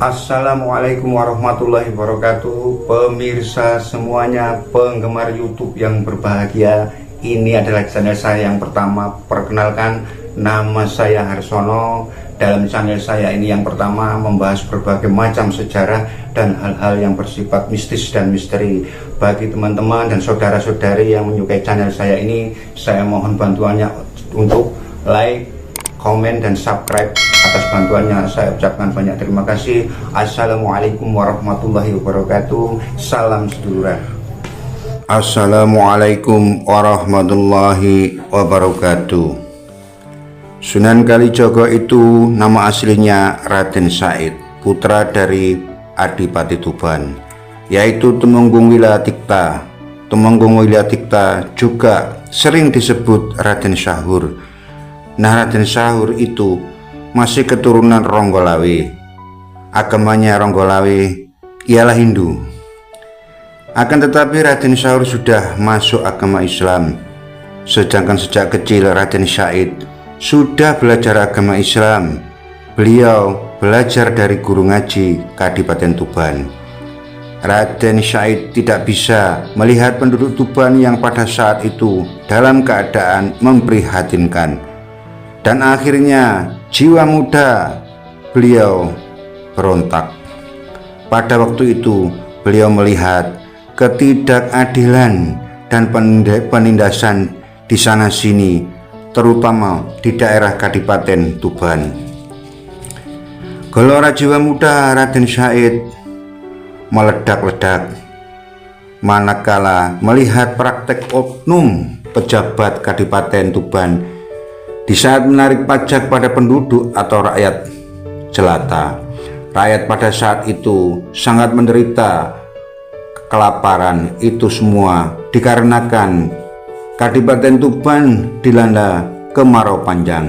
Assalamualaikum warahmatullahi wabarakatuh. Pemirsa semuanya, penggemar YouTube yang berbahagia, ini adalah channel saya yang pertama. Perkenalkan, nama saya Harsono. Dalam channel saya ini yang pertama membahas berbagai macam sejarah dan hal-hal yang bersifat mistis dan misteri. Bagi teman-teman dan saudara-saudari yang menyukai channel saya ini, saya mohon bantuannya untuk like, komen, dan subscribe. Atas bantuannya saya ucapkan banyak terima kasih. Assalamualaikum warahmatullahi wabarakatuh. Salam seduluran. Assalamualaikum warahmatullahi wabarakatuh. Sunan Kalijaga itu nama aslinya Raden Said, putra dari Adipati Tuban, yaitu Temenggung Wilatikta. Temenggung Wilatikta juga sering disebut Raden Sahur. Nah, Raden Sahur itu masih keturunan Ronggolawe. Agamanya Ronggolawe ialah Hindu. Akan tetapi Raden Sahur sudah masuk agama Islam. Sedangkan sejak kecil Raden Said sudah belajar agama Islam. Beliau belajar dari guru ngaji Kadipaten Tuban. Raden Said tidak bisa melihat penduduk Tuban yang pada saat itu dalam keadaan memprihatinkan. Dan akhirnya jiwa muda beliau berontak. Pada waktu itu beliau melihat ketidakadilan dan penindasan di sana sini, terutama di daerah Kadipaten Tuban. Gelora jiwa muda Raden Said meledak-ledak manakala melihat praktek oknum pejabat Kadipaten Tuban di saat menarik pajak pada penduduk atau rakyat jelata. Rakyat pada saat itu sangat menderita kelaparan. Itu semua dikarenakan Kadipaten Tuban dilanda kemarau panjang.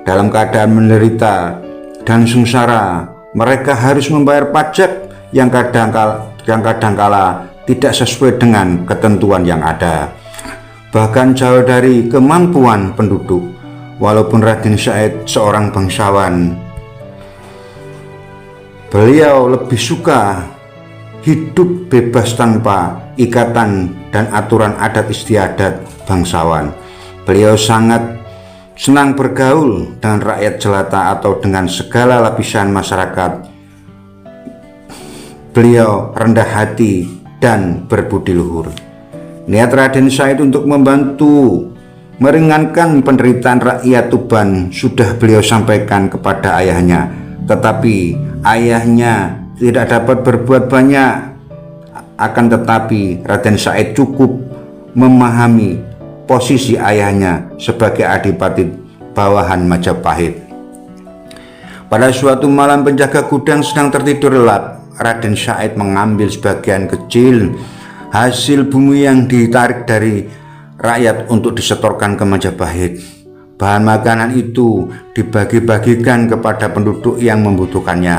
Dalam keadaan menderita dan sengsara, mereka harus membayar pajak yang kadangkala tidak sesuai dengan ketentuan yang ada, bahkan jauh dari kemampuan penduduk. Walaupun Raden Said seorang bangsawan, beliau lebih suka hidup bebas tanpa ikatan dan aturan adat istiadat bangsawan. Beliau sangat senang bergaul dengan rakyat jelata atau dengan segala lapisan masyarakat. Beliau rendah hati dan berbudi luhur. Niat Raden Said untuk membantu meringankan penderitaan rakyat Tuban sudah beliau sampaikan kepada ayahnya, tetapi ayahnya tidak dapat berbuat banyak. Akan tetapi Raden Said cukup memahami posisi ayahnya sebagai adipati bawahan Majapahit. Pada suatu malam penjaga gudang sedang tertidur lelap. Raden Said mengambil sebagian kecil hasil bumi yang ditarik dari rakyat untuk disetorkan ke Majapahit. Bahan makanan itu dibagi-bagikan kepada penduduk yang membutuhkannya,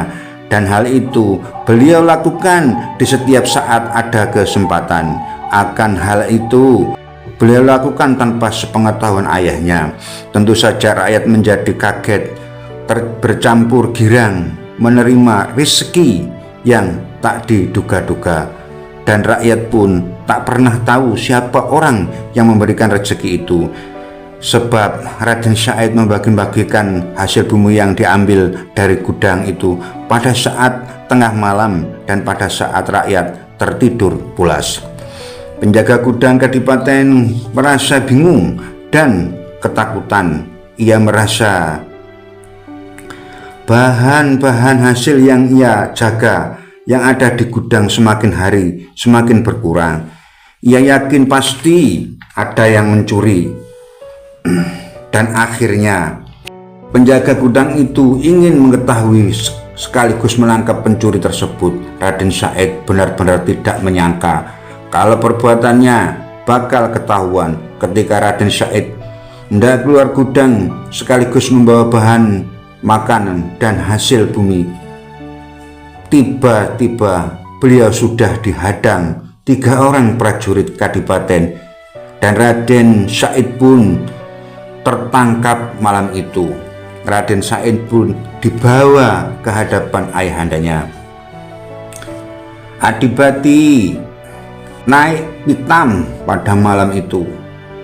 dan hal itu beliau lakukan di setiap saat ada kesempatan. Akan hal itu beliau lakukan tanpa sepengetahuan ayahnya. Tentu saja rakyat menjadi kaget, bercampur girang menerima rezeki yang tak diduga-duga, dan rakyat pun tak pernah tahu siapa orang yang memberikan rezeki itu. Sebab Raden Said membagi-bagikan hasil bumi yang diambil dari gudang itu pada saat tengah malam dan pada saat rakyat tertidur pulas. Penjaga gudang Kadipaten merasa bingung dan ketakutan. Ia merasa bahan-bahan hasil yang ia jaga yang ada di gudang semakin hari semakin berkurang. Ia yakin pasti ada yang mencuri. Dan akhirnya penjaga gudang itu ingin mengetahui sekaligus menangkap pencuri tersebut. Raden Said benar-benar tidak menyangka kalau perbuatannya bakal ketahuan. Ketika Raden Said hendak keluar gudang sekaligus membawa bahan makanan dan hasil bumi, tiba-tiba beliau sudah dihadang 3 orang prajurit Kadipaten, dan Raden Said pun tertangkap malam itu. Raden Said pun dibawa ke hadapan ayahandanya. Adipati naik pitam pada malam itu,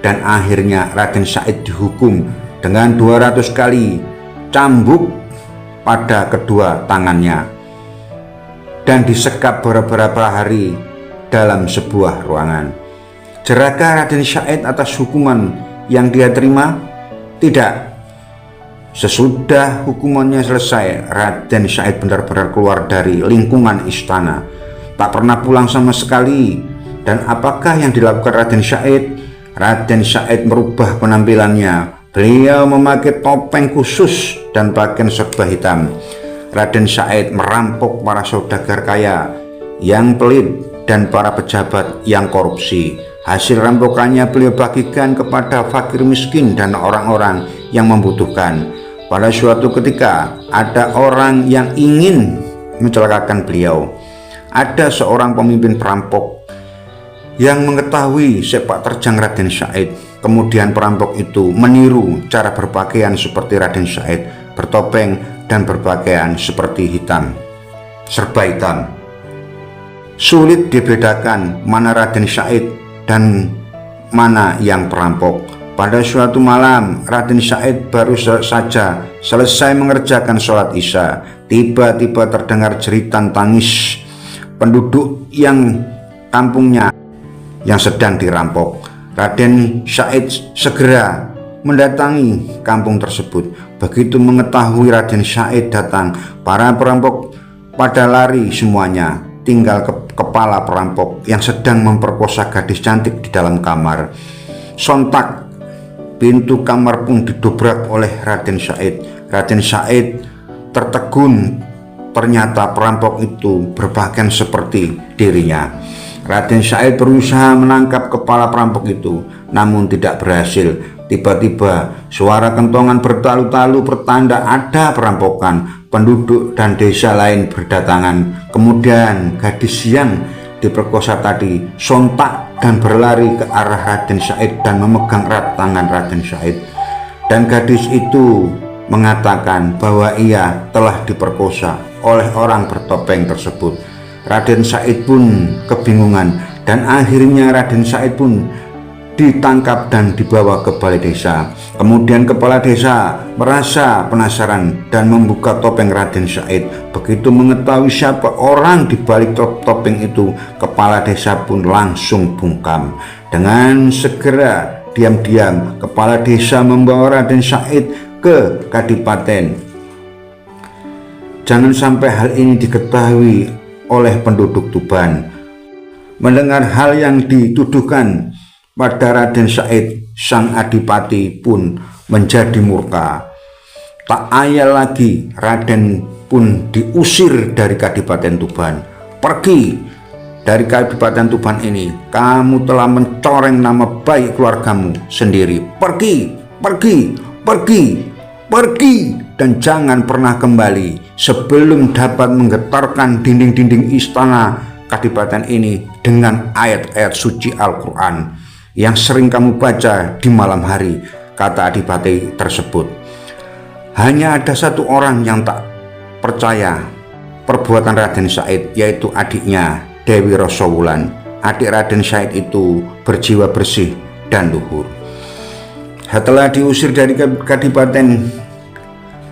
dan akhirnya Raden Said dihukum dengan 200 kali cambuk pada kedua tangannya dan disekap beberapa hari dalam sebuah ruangan. Jerakah Raden Said atas hukuman yang dia terima? Tidak. Sesudah hukumannya selesai, Raden Said benar-benar keluar dari lingkungan istana, tak pernah pulang sama sekali. Dan apakah yang dilakukan Raden Said? Raden Said merubah penampilannya. Beliau memakai topeng khusus dan pakaian serba hitam. Raden Said merampok para saudagar kaya yang pelit dan para pejabat yang korupsi. Hasil rampokannya beliau bagikan kepada fakir miskin dan orang-orang yang membutuhkan. Pada suatu ketika ada orang yang ingin mencelakakan beliau. Ada seorang pemimpin perampok yang mengetahui sepak terjang Raden Said. Kemudian perampok itu meniru cara berpakaian seperti Raden Said, bertopeng dan berpakaian seperti hitam, serba hitam. Sulit dibedakan mana Raden Said dan mana yang perampok. Pada suatu malam, Raden Said baru saja selesai mengerjakan sholat Isya. Tiba-tiba terdengar jeritan tangis penduduk yang kampungnya yang sedang dirampok. Raden Said segera mendatangi kampung tersebut. Begitu mengetahui Raden Said datang, para perampok pada lari semuanya. Tinggal kepala perampok yang sedang memperkosa gadis cantik di dalam kamar. Sontak pintu kamar pun didobrak oleh Raden Said. Raden Said tertegun, ternyata perampok itu berpakaian seperti dirinya. Raden Said berusaha menangkap kepala perampok itu, namun tidak berhasil. Tiba-tiba suara kentongan bertalu-talu pertanda ada perampokan. Penduduk dan desa lain berdatangan. Kemudian gadis yang diperkosa tadi sontak dan berlari ke arah Raden Said dan memegang erat tangan Raden Said. Dan gadis itu mengatakan bahwa ia telah diperkosa oleh orang bertopeng tersebut. Raden Said pun kebingungan, dan akhirnya Raden Said pun ditangkap dan dibawa ke balai desa. Kemudian kepala desa merasa penasaran dan membuka topeng Raden Said. Begitu mengetahui siapa orang di balik topeng itu, kepala desa pun langsung bungkam. Dengan segera diam-diam kepala desa membawa Raden Said ke Kadipaten. Jangan sampai hal ini diketahui oleh penduduk Tuban. Mendengar hal yang dituduhkan pada Raden Said, sang adipati pun menjadi murka. Tak ayal lagi, Raden pun diusir dari Kadipaten Tuban. Pergi dari Kadipaten Tuban ini, kamu telah mencoreng nama baik keluargamu sendiri. Pergi, pergi, pergi, pergi, dan jangan pernah kembali sebelum dapat menggetarkan dinding-dinding istana Kadipaten ini dengan ayat-ayat suci Al-Quran yang sering kamu baca di malam hari, kata adipati tersebut. Hanya ada satu orang yang tak percaya perbuatan Raden Said, yaitu adiknya Dewi Rasawulan. Adik Raden Said itu berjiwa bersih dan luhur. Setelah diusir dari Kadipaten,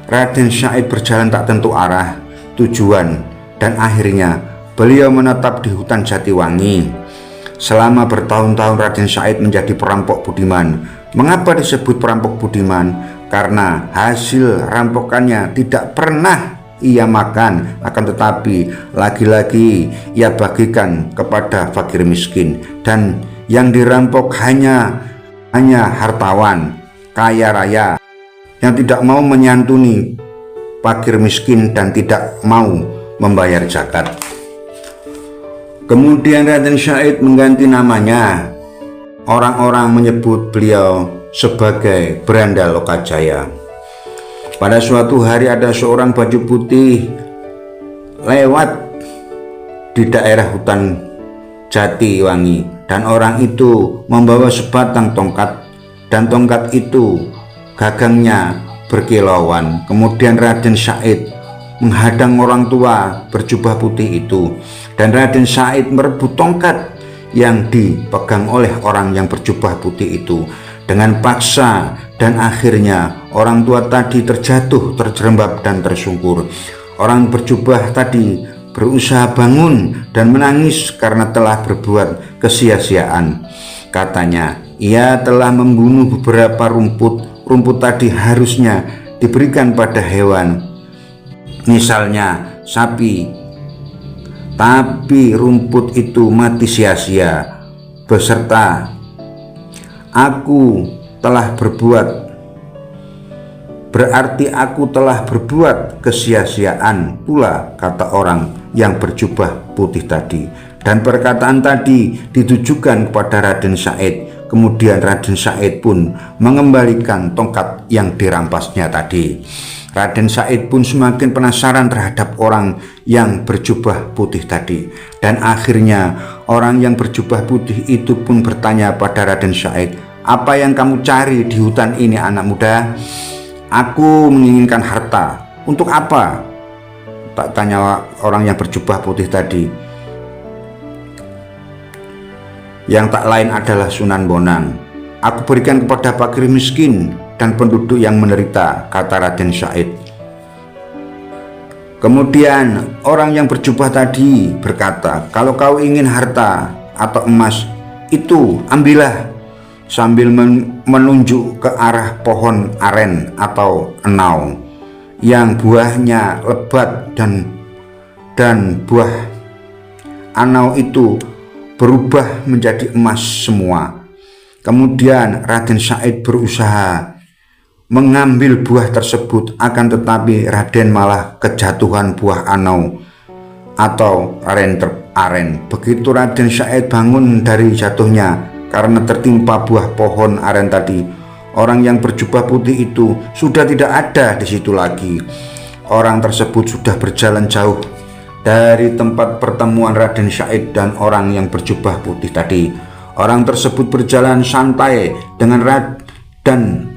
Raden Said berjalan tak tentu arah tujuan, dan akhirnya beliau menetap di hutan Jatiwangi. Selama bertahun-tahun Raden Said menjadi perampok budiman. Mengapa disebut perampok budiman? Karena hasil rampokannya tidak pernah ia makan, akan tetapi lagi-lagi ia bagikan kepada fakir miskin. Dan yang dirampok hanya hartawan kaya raya yang tidak mau menyantuni fakir miskin dan tidak mau membayar zakat. Kemudian Raden Said mengganti namanya. Orang-orang menyebut beliau sebagai Branda Lokajaya. Pada suatu hari ada seorang baju putih lewat di daerah hutan Jatiwangi, dan orang itu membawa sebatang tongkat, dan tongkat itu gagangnya berkilauan. Kemudian Raden Said menghadang orang tua berjubah putih itu, dan Raden Said merebut tongkat yang dipegang oleh orang yang berjubah putih itu dengan paksa, dan akhirnya orang tua tadi terjatuh, terjerembab dan tersungkur. Orang berjubah tadi berusaha bangun dan menangis karena telah berbuat kesia-siaan. Katanya, ia telah membunuh beberapa rumput. Rumput tadi harusnya diberikan pada hewan, misalnya sapi, tapi rumput itu mati sia-sia beserta aku telah berbuat, berarti aku telah berbuat kesia-siaan pula, kata orang yang berjubah putih tadi. Dan perkataan tadi ditujukan kepada Raden Said. Kemudian Raden Said pun mengembalikan tongkat yang dirampasnya tadi. Raden Said pun semakin penasaran terhadap orang yang berjubah putih tadi. Dan akhirnya orang yang berjubah putih itu pun bertanya pada Raden Said, "Apa yang kamu cari di hutan ini, anak muda?" "Aku menginginkan harta." "Untuk apa?" tak tanya orang yang berjubah putih tadi, yang tak lain adalah Sunan Bonang. "Aku berikan kepada fakir miskin dan penduduk yang menderita," kata Raden Said. Kemudian orang yang berjubah tadi berkata, "Kalau kau ingin harta atau emas, itu ambillah," sambil menunjuk ke arah pohon aren atau enau yang buahnya lebat, dan buah anau itu berubah menjadi emas semua. Kemudian Raden Said berusaha mengambil buah tersebut, akan tetapi Raden malah kejatuhan buah anau atau aren. Begitu Raden Said bangun dari jatuhnya karena tertimpa buah pohon aren tadi, orang yang berjubah putih itu sudah tidak ada di situ lagi. Orang tersebut sudah berjalan jauh dari tempat pertemuan Raden Said dan orang yang berjubah putih tadi. Orang tersebut berjalan santai dengan Raden,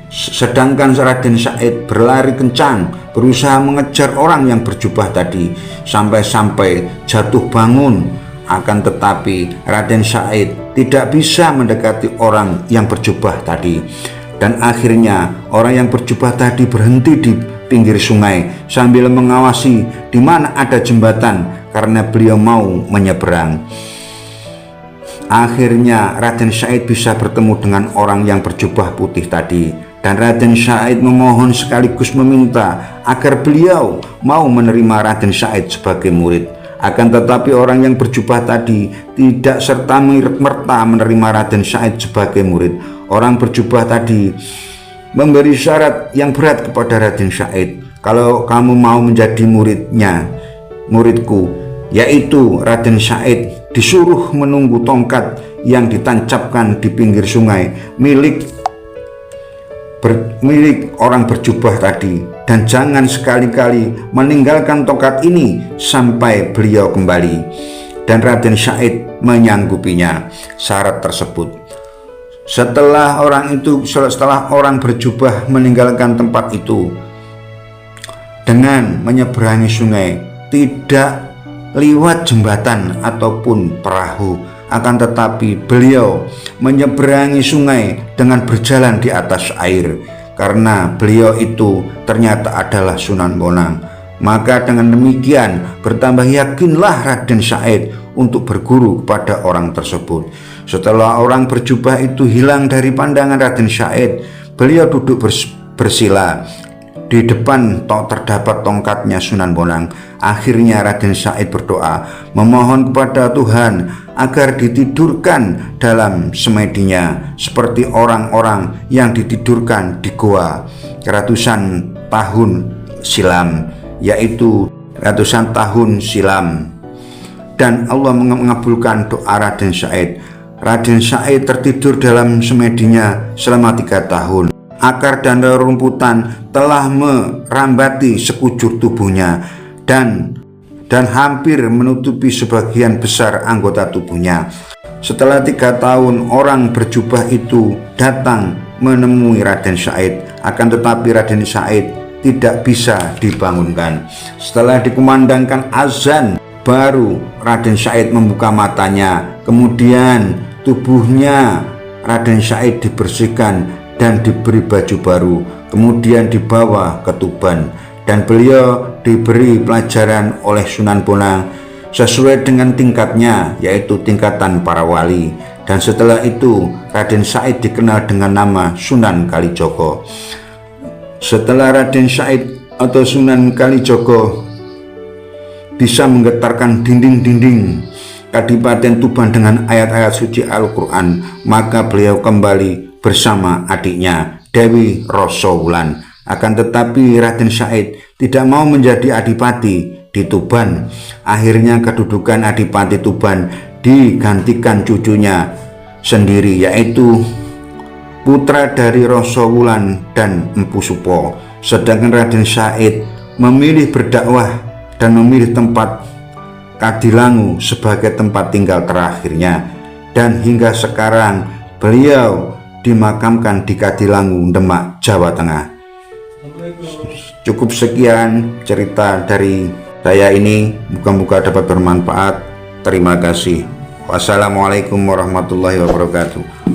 sedangkan Raden Said berlari kencang berusaha mengejar orang yang berjubah tadi sampai jatuh bangun. Akan tetapi Raden Said tidak bisa mendekati orang yang berjubah tadi, dan akhirnya orang yang berjubah tadi berhenti di pinggir sungai sambil mengawasi di mana ada jembatan karena beliau mau menyeberang. Akhirnya Raden Said bisa bertemu dengan orang yang berjubah putih tadi, dan Raden Said memohon sekaligus meminta agar beliau mau menerima Raden Said sebagai murid. Akan tetapi orang yang berjubah tadi tidak serta-merta menerima Raden Said sebagai murid. Orang berjubah tadi memberi syarat yang berat kepada Raden Said. "Kalau kamu mau menjadi muridku, yaitu Raden Said disuruh menunggu tongkat yang ditancapkan di pinggir sungai milik orang berjubah tadi, dan jangan sekali-kali meninggalkan tongkat ini sampai beliau kembali." Dan Raden Said menyanggupinya syarat tersebut. Setelah orang berjubah meninggalkan tempat itu dengan menyeberangi sungai, tidak lewat jembatan ataupun perahu, akan tetapi beliau menyeberangi sungai dengan berjalan di atas air, karena beliau itu ternyata adalah Sunan Bonang. Maka dengan demikian bertambah yakinlah Raden Said untuk berguru kepada orang tersebut. Setelah orang berjubah itu hilang dari pandangan Raden Said, beliau duduk bersila. Di depan terdapat tongkatnya Sunan Bonang. Akhirnya Raden Said berdoa memohon kepada Tuhan agar ditidurkan dalam semedinya seperti orang-orang yang ditidurkan di goa ratusan tahun silam, yaitu ratusan tahun silam. Dan Allah mengabulkan doa Raden Said. Raden Said tertidur dalam semedinya selama 3 tahun. Akar dan rerumputan telah merambati sekujur tubuhnya dan hampir menutupi sebagian besar anggota tubuhnya. Setelah 3 tahun, orang berjubah itu datang menemui Raden Said. akan tetapi Raden Said tidak bisa dibangunkan. Setelah dikumandangkan azan, baru Raden Said membuka matanya. Kemudian tubuhnya Raden Said dibersihkan dan diberi baju baru, kemudian dibawa ke Tuban, dan beliau diberi pelajaran oleh Sunan Bonang sesuai dengan tingkatnya, yaitu tingkatan para wali. Dan setelah itu Raden Said dikenal dengan nama Sunan Kalijogo. Setelah Raden Said atau Sunan Kalijogo bisa menggetarkan dinding-dinding Kadipaten Tuban dengan ayat-ayat suci Al-Quran, maka beliau kembali bersama adiknya Dewi Rosowulan. Akan tetapi Raden Said tidak mau menjadi adipati di Tuban. Akhirnya kedudukan adipati Tuban digantikan cucunya sendiri, yaitu putra dari Rosowulan dan Empu Supo. Sedangkan Raden Said memilih berdakwah dan memilih tempat Kadilangu sebagai tempat tinggal terakhirnya, dan hingga sekarang beliau dimakamkan di Kadilangu, Demak, Jawa Tengah. Cukup sekian cerita dari saya ini, moga-moga dapat bermanfaat. Terima kasih. Wassalamualaikum warahmatullahi wabarakatuh.